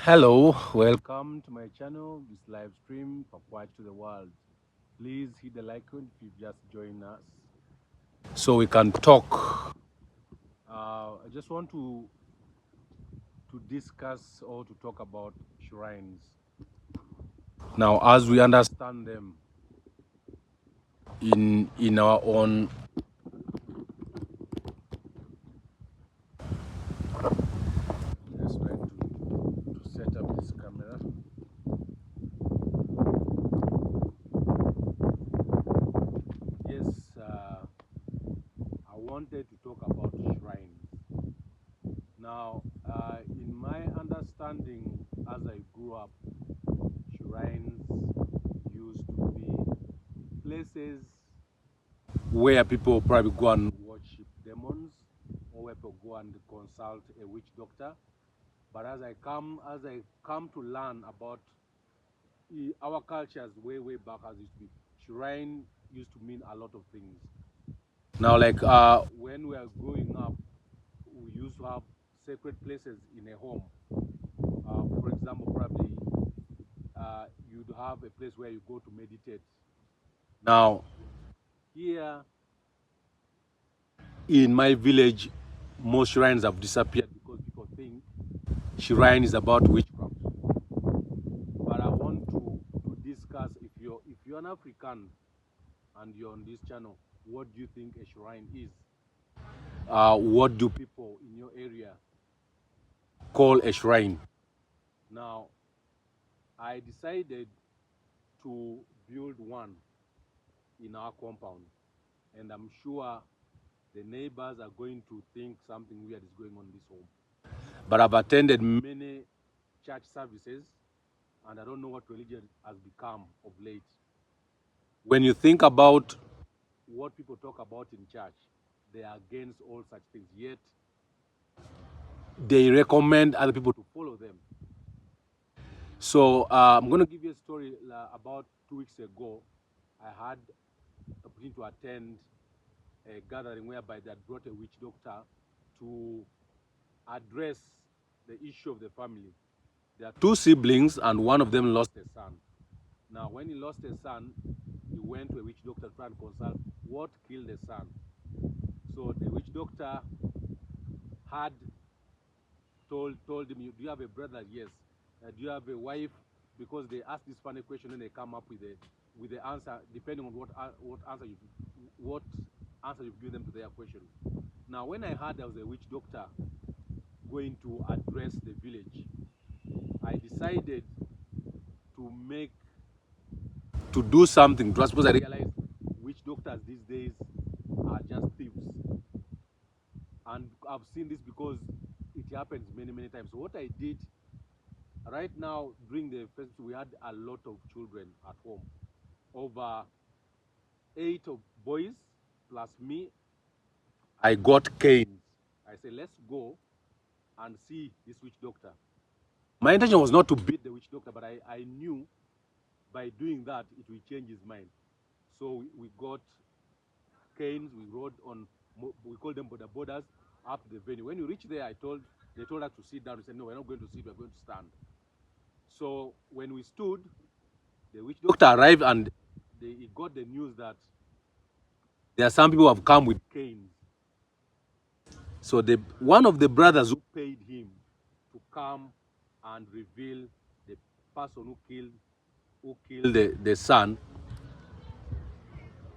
Hello, welcome to my channel, this live stream, Papua to the world. Please hit the like button if you've just joined us so we can talk. I just want to discuss or to talk about shrines. Now, as we understand them in our own, just trying to set up this camera. Yes, I wanted to talk about shrines. Now, in my understanding, as I grew up, shrines used to be places where people probably go and worship demons, or where people go and consult a witch doctor. But as I come to learn about our cultures way back as it used to be, shrine used to mean a lot of things. Now, like when we are growing up, we used to have sacred places in a home. For example, probably you'd have a place where you go to meditate. Now, here in my village, most shrines have disappeared because people think shrine is about witchcraft. But I want to discuss, if you're an African and you're on this channel, what do you think a shrine is? What do people in your area call a shrine? Now, I decided to build one in our compound, and I'm sure the neighbors are going to think something weird is going on in this home. But I've attended many church services, and I don't know what religion has become of late. When you think about what people talk about in church, they are against all such things, yet they recommend other people to follow them. So I'm going to give you a story. About 2 weeks ago, I had the opportunity to attend a gathering whereby they had brought a witch doctor to address the issue of the family. There are two siblings, and one of them lost a son. Now, when he lost a son, he went to a witch doctor to try and consult what killed the son. So the witch doctor had told him, "Do you have a brother?" Yes. "Do you have a wife?" Because they ask this funny question and they come up with the answer depending on what answer you've given them to their question. Now, when I heard there was a witch doctor going to address the village, I decided to make to do something drastic because I realized witch doctors these days are just thieves. And I've seen this because it happens many times. So what I did right now during the festival, we had a lot of children at home, over 8 of boys plus me. I got canes. I said, let's go and see this witch doctor. My intention was not to beat the witch doctor, but I knew by doing that it will change his mind. So we got canes. We rode on, we call them border borders, up the venue. When you reach there, they told us to sit down. We said, no, we're not going to sit, we're going to stand. So when we stood, the witch doctor arrived, and he got the news that there are some people who have come with canes. So one of the brothers who paid him to come and reveal the person who killed the son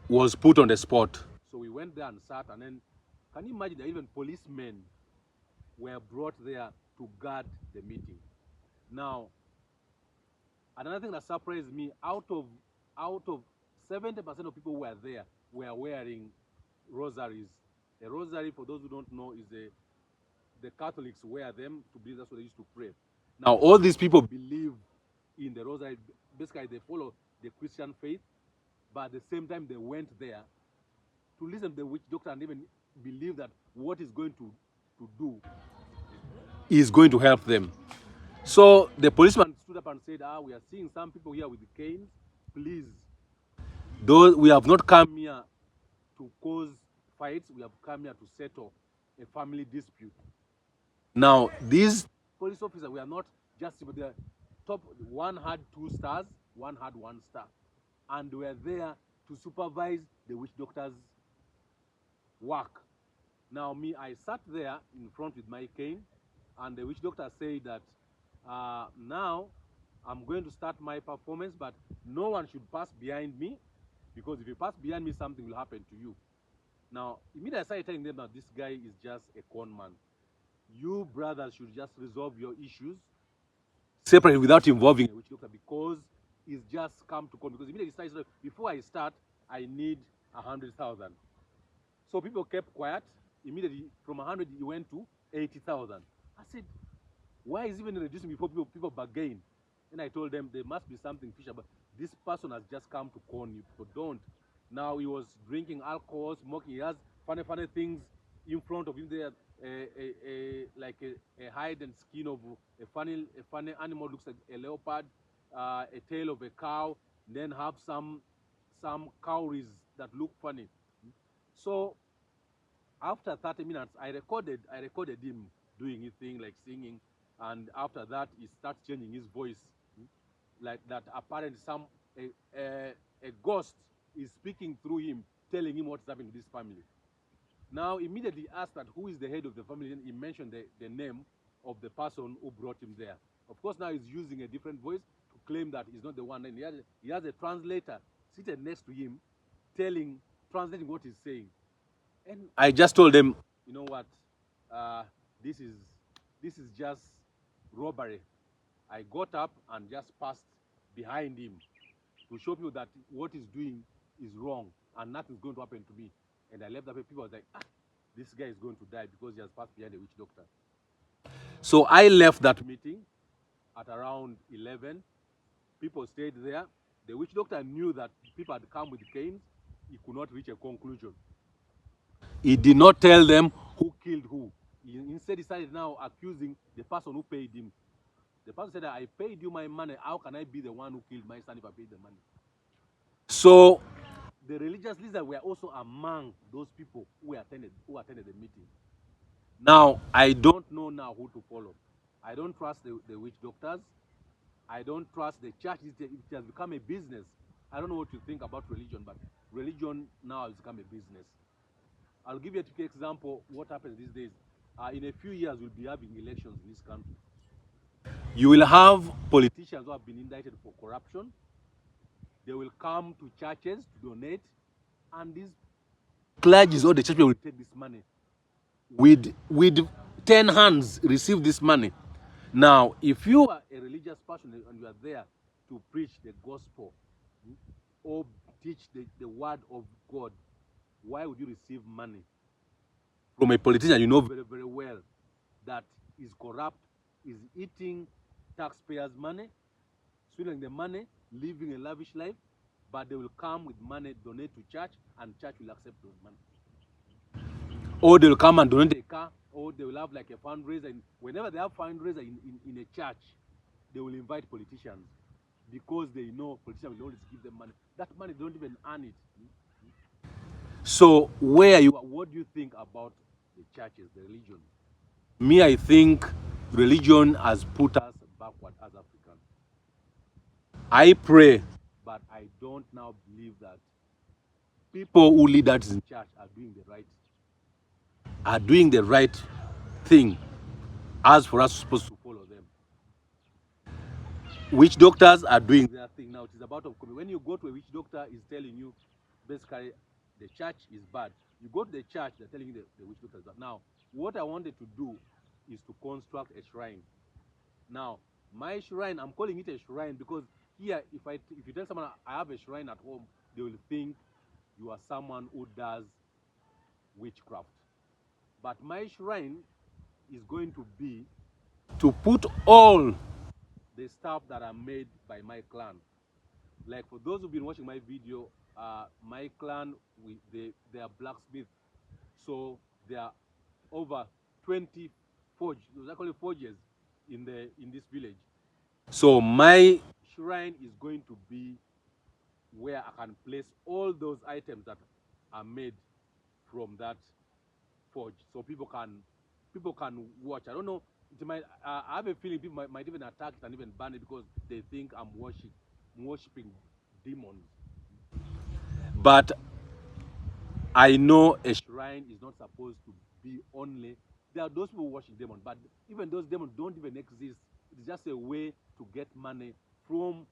was put on the spot. So we went there and sat, and then can you imagine that even policemen were brought there to guard the meeting? Now, another thing that surprised me, out of 70% of people who were there were wearing rosaries. A rosary, for those who don't know, is the Catholics wear them to believe that's what they used to pray. Now, all these people believe in the rosary. Basically, they follow the Christian faith, but at the same time, they went there to listen to the witch doctor and even believe that what is going to do is going to help them. So the policeman stood up and said, we are seeing some people here with the canes. Please, though we have not come here to cause fights, we have come here to settle a family dispute. Now, these police officers were not Just the top one had 2 stars, one had 1 star, and were there to supervise the witch doctor's work. Now, me, I sat there in front with my cane, and the witch doctor said that now I'm going to start my performance, but no one should pass behind me, because if you pass behind me, something will happen to you. Now, immediately I started telling them that this guy is just a con man. You brothers should just resolve your issues separately without involving a witch doctor, because he's just come to con. Because immediately he started, before I start, I need 100,000. So people kept quiet. Immediately from 100, he went to 80,000. I said, why is even reducing before people bargain? And I told them there must be something fishy, but this person has just come to con you. People don't. Now he was drinking alcohol, smoking. He has funny things in front of him there, like a hide and skin of a funny animal, looks like a leopard, a tail of a cow, then have some cowries that look funny. So after 30 minutes, I recorded him doing his thing, like singing, and after that he starts changing his voice, like that apparently a ghost is speaking through him, telling him what's happening to this family. Now immediately he asked that who is the head of the family, and he mentioned the name of the person who brought him there. Of course, now he's using a different voice to claim that he's not the one, and he has a translator seated next to him, translating what he's saying. And I just told them, you know what, uh, this is this is just robbery. I got up and just passed behind him to show people that what he's doing is wrong and nothing's going to happen to me. And I left that way. People was like, this guy is going to die because he has passed behind a witch doctor. So I left that meeting at around 11. People stayed there. The witch doctor knew that people had come with canes. He could not reach a conclusion. He did not tell them who killed who. He instead started now accusing the person who paid him. The person said, I paid you my money. How can I be the one who killed my son if I paid the money? So the religious leaders were also among those people who attended the meeting. Now I don't know now who to follow. I don't trust the witch doctors. I don't trust the church. It has become a business. I don't know what you think about religion, but religion now has become a business. I'll give you a typical example what happens these days. In a few years, we'll be having elections in this country. You will have politicians who have been indicted for corruption. They will come to churches to donate, and these clergies or the church will take this money with 10 hands, receive this money. Now, if you are a religious person and you are there to preach the gospel, or teach the word of God, why would you receive money from a politician you know very, very well that is corrupt, is eating taxpayers' money, swindling the money, living a lavish life, but they will come with money, donate to church, and church will accept those money. Or they will come and donate a car, or they will have like a fundraiser. And whenever they have fundraiser in a church, they will invite politicians because they know politicians will always give them money. That money, they don't even earn it. So where you are, what do you think about the churches, the religion? Me, I think religion has put us backward as Africans. I pray, but I don't now believe that people who lead us in church are doing the right thing. As for us, supposed to follow them. Witch doctors are doing their thing now. It is about of coming. When you go to a witch doctor, is telling you basically the church is bad. You go to the church, they're telling you the witch doctor is bad. Now, what I wanted to do is to construct a shrine. Now, my shrine, I'm calling it a shrine because here, if you tell someone I have a shrine at home, they will think you are someone who does witchcraft. But my shrine is going to be to put all the stuff that are made by my clan. Like for those who've been watching my video, my clan, they are blacksmiths. So there are over 20 forges in this village. So my shrine is going to be where I can place all those items that are made from that forge, so people can watch. I don't know it might, I have a feeling people might even attack it and even ban it because they think I'm worshiping demons. But I know a shrine is not supposed to be only. There are those people who worship demons, but even those demons don't even exist. It's just a way to get money from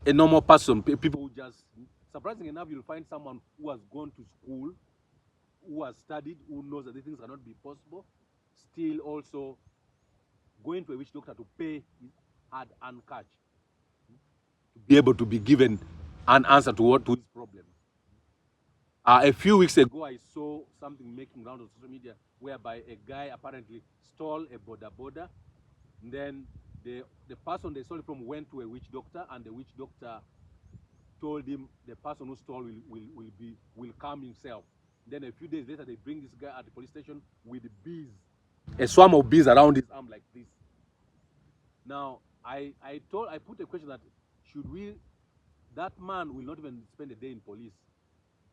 a normal person. People who just, surprising enough, you'll find someone who has gone to school, who has studied, who knows that these things cannot be possible, still also going to a witch doctor to pay his hard-earned cash to be able to be given an answer to his problem. A few weeks ago, I saw something making round on social media whereby a guy apparently stole a boda. And then the person they stole it from went to a witch doctor, and the witch doctor told him the person who stole will come himself. Then a few days later, they bring this guy at the police station with bees, a swarm of bees around his arm like this. Now, I put a question that should we, that man will not even spend a day in police.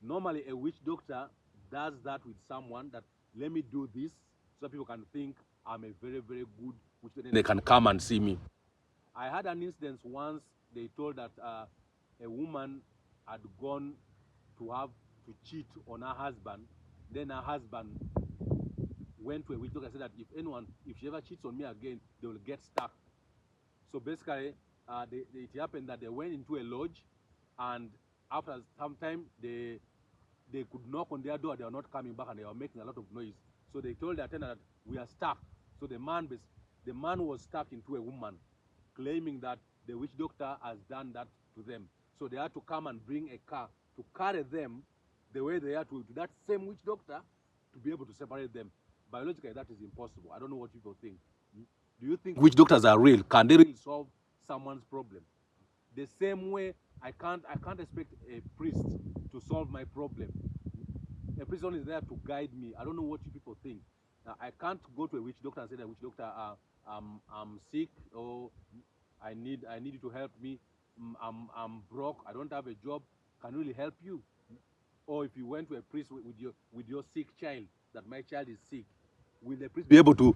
Normally, a witch doctor does that with someone that, let me do this so that people can think I'm a very, very good witch doctor. They can come and see me. I had an instance once. They told that a woman had gone to cheat on her husband. Then her husband went to a witch doctor and said that if she ever cheats on me again, they will get stuck. So basically, it happened that they went into a lodge, and after some time, they could knock on their door. They were not coming back, and they were making a lot of noise. So they told the attendant that we are stuck. So the man was stuck into a woman, claiming that the witch doctor has done that to them. So they had to come and bring a car to carry them the way they are to that same witch doctor to be able to separate them. Biologically, that is impossible. I don't know what people think. Do you think witch doctors are real? Can they really solve someone's problem? The same way, I can't expect a priest to solve my problem. A priest only is there to guide me. I don't know what you people think. I can't go to a witch doctor and say that witch doctor, I'm sick, or I need you to help me. I'm broke. I don't have a job. Can really help you? Or if you went to a priest with your sick child, that my child is sick, will the priest be able to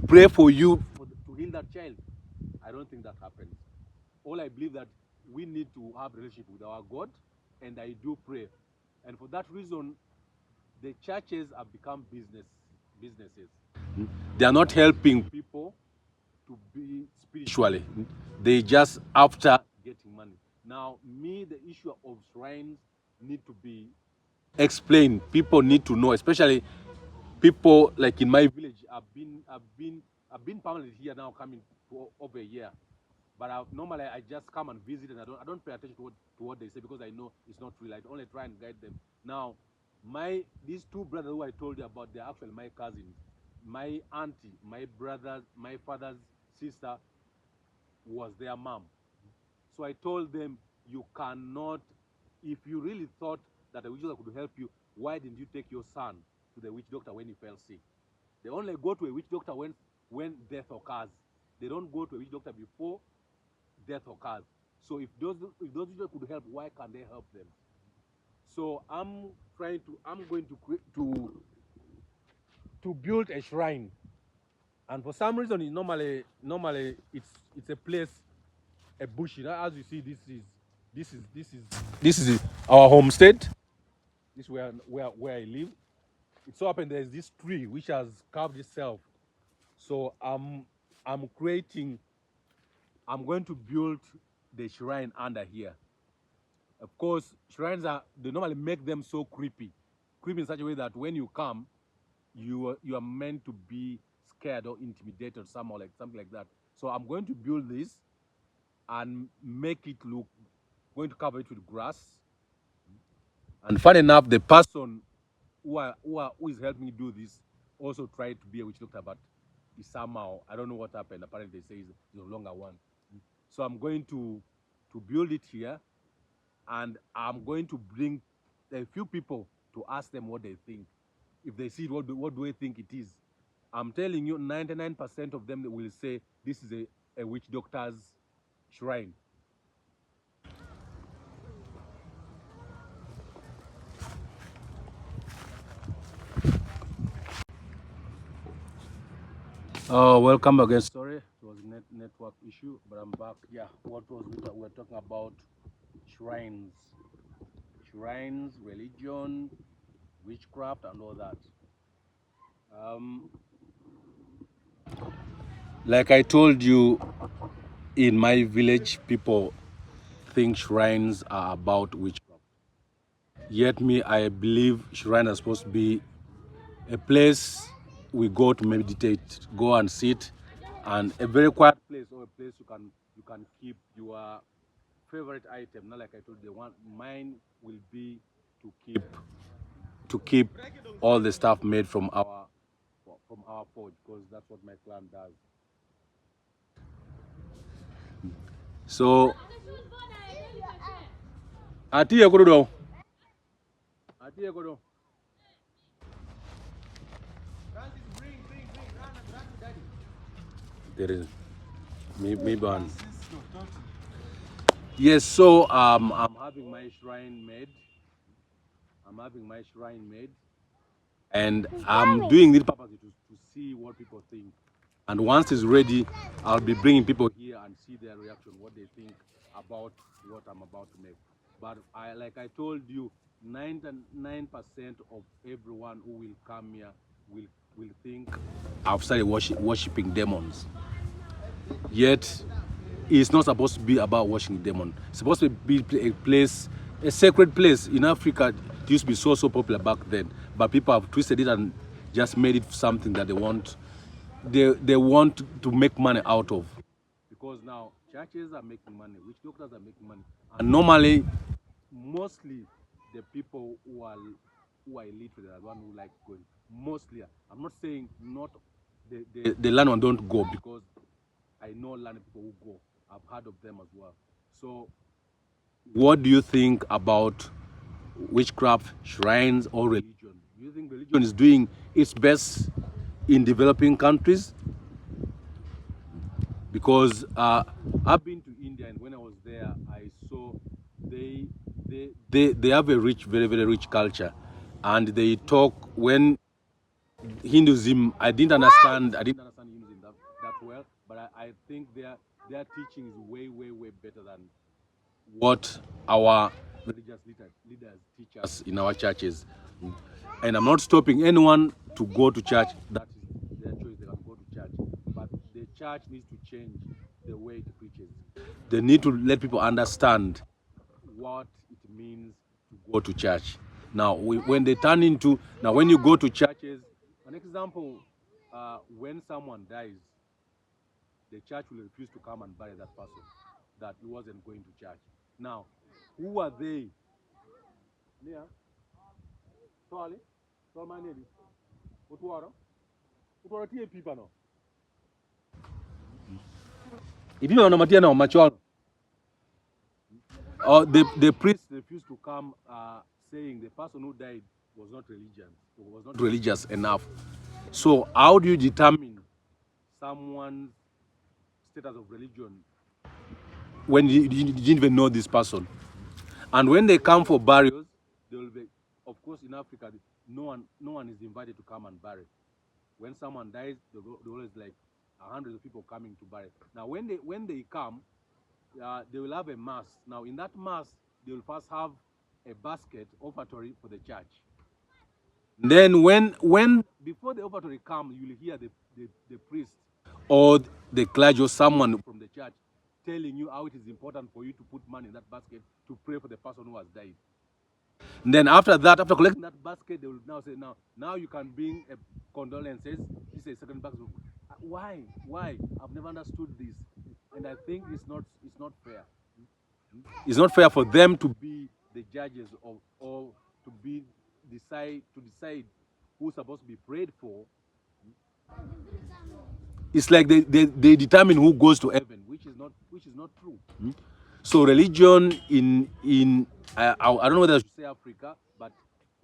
pray for you to heal that child? I don't think that happens. All I believe that we need to have a relationship with our God, and I do pray. And for that reason, the churches have become businesses. They are not helping people to be spiritually. They just after getting money. Now, the issue of shrines need to be explained. People need to know, especially people like in my village. I've been permanently here now, coming for over a year. But normally I just come and visit, and I don't pay attention to what they say, because I know it's not real. I only try and guide them. Now, these two brothers who I told you about, they're actually my cousins. My auntie, my father's sister was their mom. So I told them, you cannot, if you really thought that a witch doctor could help you, why didn't you take your son to the witch doctor when he fell sick? They only go to a witch doctor when death occurs. They don't go to a witch doctor before death occurs. So if those witch doctors could help, why can't they help them? So I'm going to build a shrine, and for some reason, normally it's a place, a bush. As you see, this is our homestead. This is where I live. It so happened there's this tree which has carved itself. So I'm going to build the shrine under here. Of course, shrines they normally make them so creepy in such a way that when you come, you are meant to be scared or intimidated, or something like that. So I'm going to build this and make it look, going to cover it with grass. And fun enough, the person who is helping me do this also tried to be a witch doctor, but he somehow, I don't know what happened. Apparently, they say he's no longer one. So I'm going to build it here, and I'm going to bring a few people to ask them what they think. If they see it, what do they think it is? I'm telling you, 99% of them will say this is a witch doctor's shrine. Welcome again. Sorry, it was network issue, but I'm back. Yeah, what was we were talking about? Shrines, shrines, religion, witchcraft, and all that. Um, like I told you, in my village, people think shrines are about witchcraft. Yet me, I believe shrine is supposed to be a place we go to meditate, go and sit, and a very quiet place or a place you can keep your favorite item. Not like I told you, the one mine will be to keep all the stuff made from our forge because that's what my clan does. So ati ekodo, ati ekodo. There is me ban. Yes, so I'm having my shrine made. I'm having my shrine made, and I'm doing this purposely to see what people think. And once it's ready, I'll be bringing people here and see their reaction, what they think about what I'm about to make. But like I told you, 99% of everyone who will come here will will think I've started worshiping demons. Yet, it's not supposed to be about worshiping demons. It's supposed to be a place, a sacred place. In Africa, it used to be so popular back then, but people have twisted it and just made it something that they want to make money out of. Because now churches are making money, witch doctors are making money, and normally, mostly the people who are illiterate are the one who like going. Mostly, I'm not saying not the landlord don't go because I know land people who go. I've heard of them as well. So, what do you think about witchcraft, shrines, or religion? Do you think religion is doing its best in developing countries? Because I've been to India, and when I was there, I saw they they have a rich, very very rich culture, and they talk when Hinduism. I didn't understand Hinduism that well, but I think their teaching is way better than what our religious leaders teach us in our churches. And I'm not stopping anyone to go to church. That is their choice. They can go to church. But the church needs to change the way it preaches. They need to let people understand what it means to go to church. Now, when they turn into, now when you go to churches, an example, when someone dies, the church will refuse to come and bury that person that he wasn't going to church. Now, who are they? Yeah. Sorry. Sorry, my name. Utwaro. Utwaro tie pipa no. Ibi no matia na macho. The priest refused to come, saying the person who died was not religious enough. So how do you determine someone's status of religion when you didn't even know this person? And when they come for burials, they will be, of course, in Africa, no one is invited to come and bury. When someone dies, they always like hundreds of people coming to bury. Now, when they come, they will have a mass. Now, in that mass, they will first have a basket offertory for the church. Then, when before the offertory comes, you will hear the priest or the clergy or someone from the church telling you how it is important for you to put money in that basket to pray for the person who has died. And then after that, after collecting that basket, they will now say, now you can bring a condolences. This is a second basket. Why? Why? I've never understood this, and I think it's not fair. It's not fair for them to be the judges of, or to decide who's supposed to be prayed for. It's like they determine who goes to heaven, which is not true. So religion in I don't know whether I should say Africa, but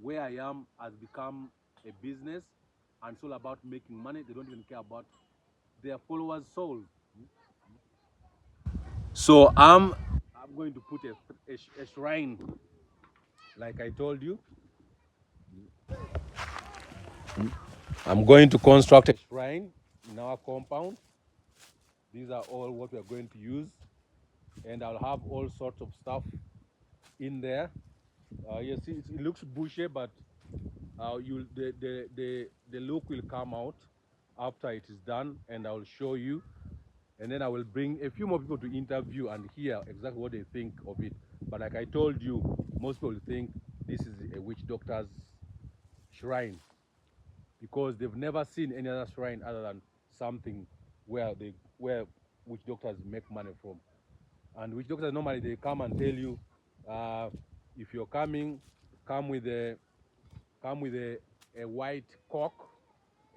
where I am has become a business, and it's all about making money. They don't even care about their followers' souls. So I'm going to put a shrine, like I told you. I'm going to construct a shrine. in our compound. These are all what we are going to use, and I'll have all sorts of stuff in there. You see, it looks bushy, but the look will come out after it is done, and I will show you. And then I will bring a few more people to interview and hear exactly what they think of it. But like I told you, most people think this is a witch doctor's shrine because they've never seen any other shrine other than something where witch doctors make money from. And witch doctors normally they come and tell you, if you're coming, come with a a white cock,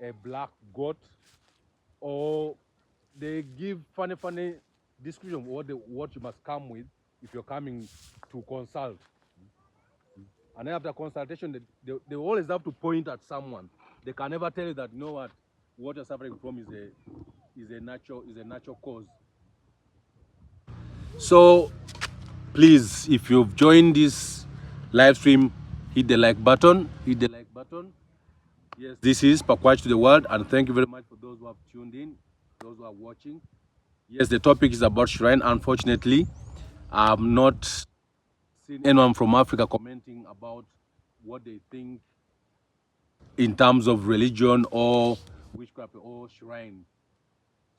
a black goat, or they give funny description of what you must come with if you're coming to consult. And then after consultation, they always have to point at someone. They can never tell you that, you know what you're suffering from is a natural cause. So please, if you've joined this live stream, hit the like button. Hit the like button. Yes, this is Pakwach to the world, and thank you very much for those who have tuned in, those who are watching. Yes, the topic is about shrine. Unfortunately, I've not seen anyone from Africa commenting about what they think in terms of religion or witchcraft or shrine.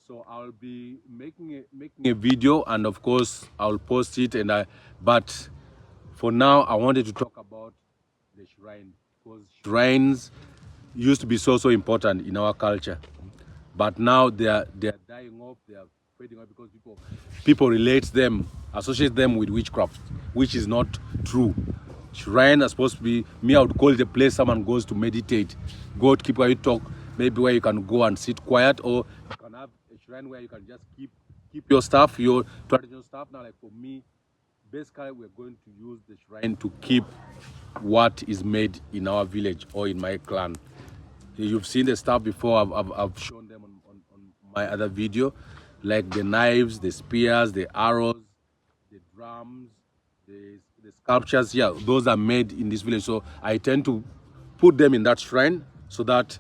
So I'll be making a video, and of course I'll post it. But for now, I wanted to talk about the shrine because shrines used to be so important in our culture, but now they are dying off. They are fading off because people associate them with witchcraft, which is not true. Shrine are supposed to be, me I would call it a place someone goes to meditate, go to keep quiet, talk, maybe where you can go and sit quiet, or you can have a shrine where you can just keep your stuff, your traditional stuff. Now, like for me, basically we're going to use the shrine to keep what is made in our village or in my clan. You've seen the stuff before. I've shown them on my other video, like the knives, the spears, the arrows, the drums, the sculptures. Yeah, those are made in this village. So I tend to put them in that shrine so that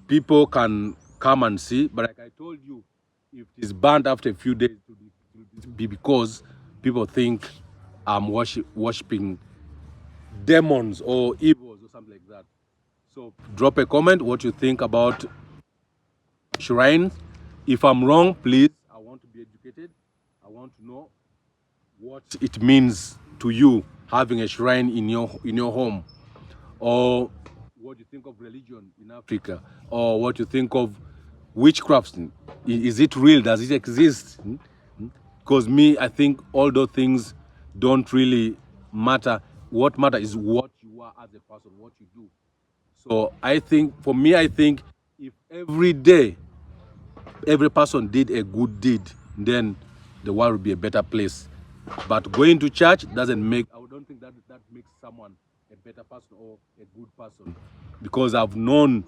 people can come and see. But like I told you, if it's burned after a few days, it will be because people think I'm worshiping demons or evils or something like that. So drop a comment what you think about shrines. If I'm wrong, please, I want to be educated. I want to know what it means to you having a shrine in your home, or what you think of religion in Africa, or what you think of witchcraft. Is it real? Does it exist? Because me, I think all those things don't really matter. What matters is what you are as a person, what you do. So I think, for me, I think if every day every person did a good deed, then the world would be a better place. But going to church doesn't make, I don't think that makes someone a better person or a good person. Because I've known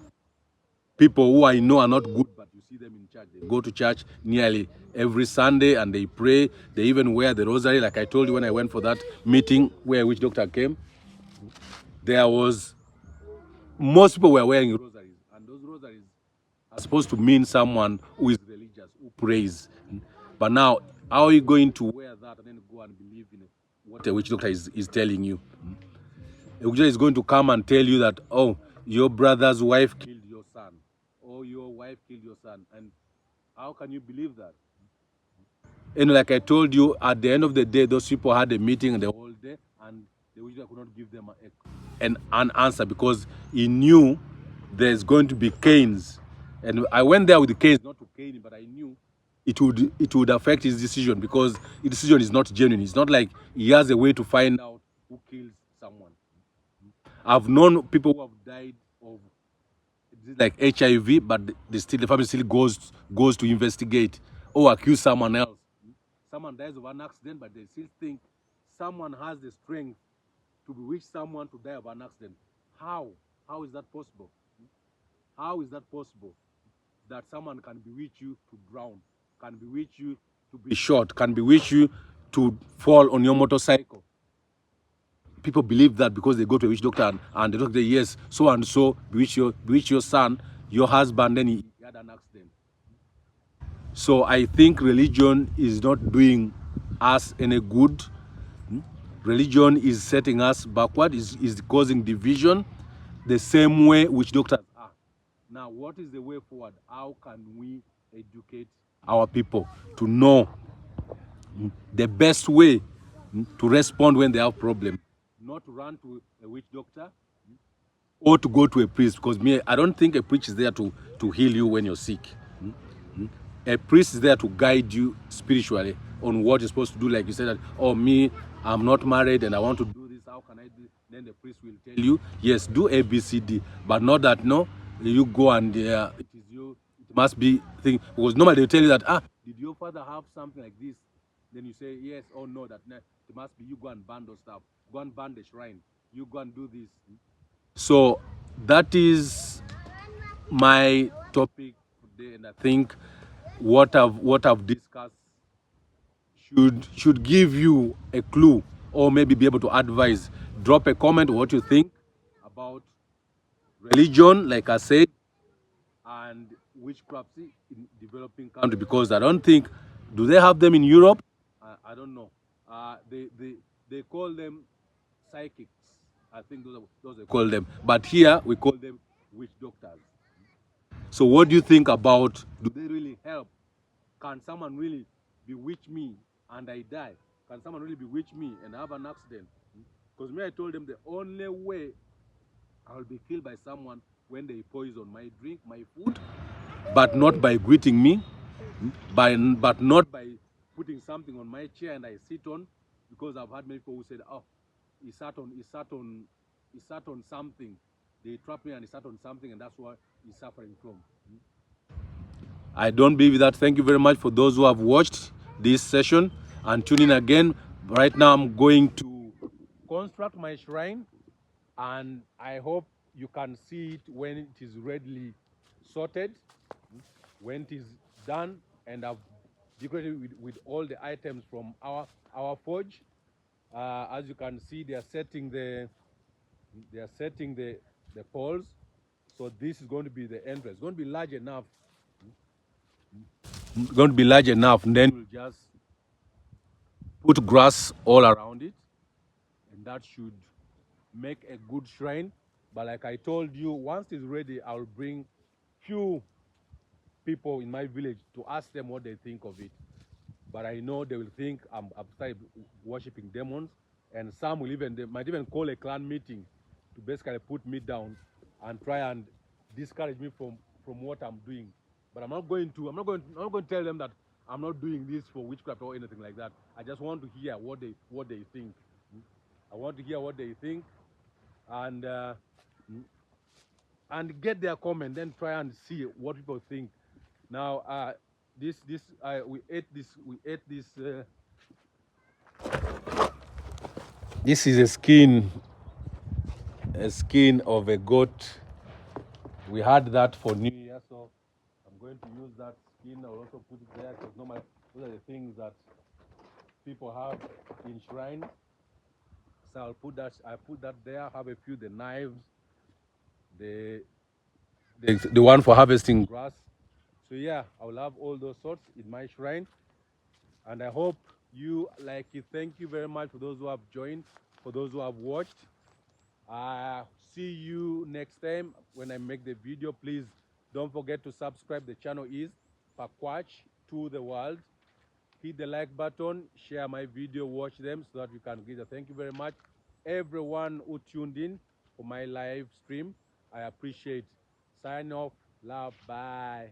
people who I know are not good, but you see them in church. They go to church nearly every Sunday and they pray. They even wear the rosary. Like I told you when I went for that meeting where witch doctor came, there was, most people were wearing rosaries, and those rosaries are supposed to mean someone who is religious, who prays. But now, how are you going to wear that and then go and believe in what a witch doctor is telling you? A witch doctor is going to come and tell you that, oh, your brother's wife killed your son, or your wife killed your son, and how can you believe that? And like I told you, at the end of the day, those people had a meeting the whole day, and the witch doctor could not give them an answer because he knew there's going to be canes. And I went there with the canes, not to cane him, but I knew it would affect his decision because his decision is not genuine. It's not like he has a way to find out who kills someone. I've known people who have died of like HIV, but the family still goes to investigate or accuse someone else. Someone dies of an accident, but they still think someone has the strength to bewitch someone to die of an accident. How? How is that possible? How is that possible? That someone can bewitch you to drown, can bewitch you to be shot, can bewitch you to fall on your motorcycle. People believe that because they go to a witch doctor and the doctor says, yes, so and so bewitch your son, your husband, then he had an accident. So I think religion is not doing us any good. Religion is setting us backward, is causing division, the same way witch doctors are. Now, what is the way forward? How can we educate our people to know the best way to respond when they have problem? Not to run to a witch doctor or to go to a priest, because me, I don't think a priest is there to heal you when you're sick. A priest is there to guide you spiritually on what you're supposed to do. Like you said that, oh, me, I'm not married and I want to do this, how can I do it? Then the priest will tell you, yes, do A, B, C, D. But not that, no, you go and it is you, it must be thing. Because normally they tell you that, did your father have something like this? Then you say yes or no, that it must be you go and burn those stuff. Go and burn the shrine. You go and do this. So that is my topic today, and I think what I've discussed should give you a clue or maybe be able to advise. Drop a comment what you think about religion, like I said, and witchcraft in developing country, because I don't think, do they have them in Europe? I don't know. They call them psychics. I think those they call them. But here we call them witch doctors. So what do you think about, do they really help? Can someone really bewitch me and I die? Can someone really bewitch me and have an accident? Because me, I told them the only way I'll be killed by someone when they poison my drink, my food, but not by greeting me, but not by putting something on my chair and I sit on, because I've had many people who said, oh, he sat on something. They trapped me and he sat on something, and that's what he's suffering from. I don't believe that. Thank you very much for those who have watched this session and tune in again. Right now I'm going to construct my shrine, and I hope you can see it when it is readily sorted, when it is done, and I've decorated with all the items from our forge. As you can see, they are setting the poles. So this is going to be the entrance. It's going to be large enough. Going to be large enough, and then we'll just put grass all around it, and that should make a good shrine. But like I told you, once it's ready, I'll bring few people in my village to ask them what they think of it. But I know they will think I've started worshiping demons, and some will they might even call a clan meeting to basically put me down and try and discourage me from what I'm doing. But I'm not going to tell them that I'm not doing this for witchcraft or anything like that. I just want to hear what they think. I want to hear what they think, and get their comment, then try and see what people think. Now, we ate this. This is a skin of a goat. We had that for New Year, so I'm going to use that skin. I'll also put it there, because normally those are the things that people have in shrine. So I'll put that. I put that there. Have a few the knives, the one for harvesting grass. So yeah, I will have all those sorts in my shrine, and I hope you like it. Thank you very much for those who have joined, for those who have watched. See you next time when I make the video. Please don't forget to subscribe. The channel is Pakwach to the world. Hit the like button, share my video, watch them so that you can get it. Thank you very much, everyone who tuned in for my live stream. I appreciate. Sign off. Love. Bye.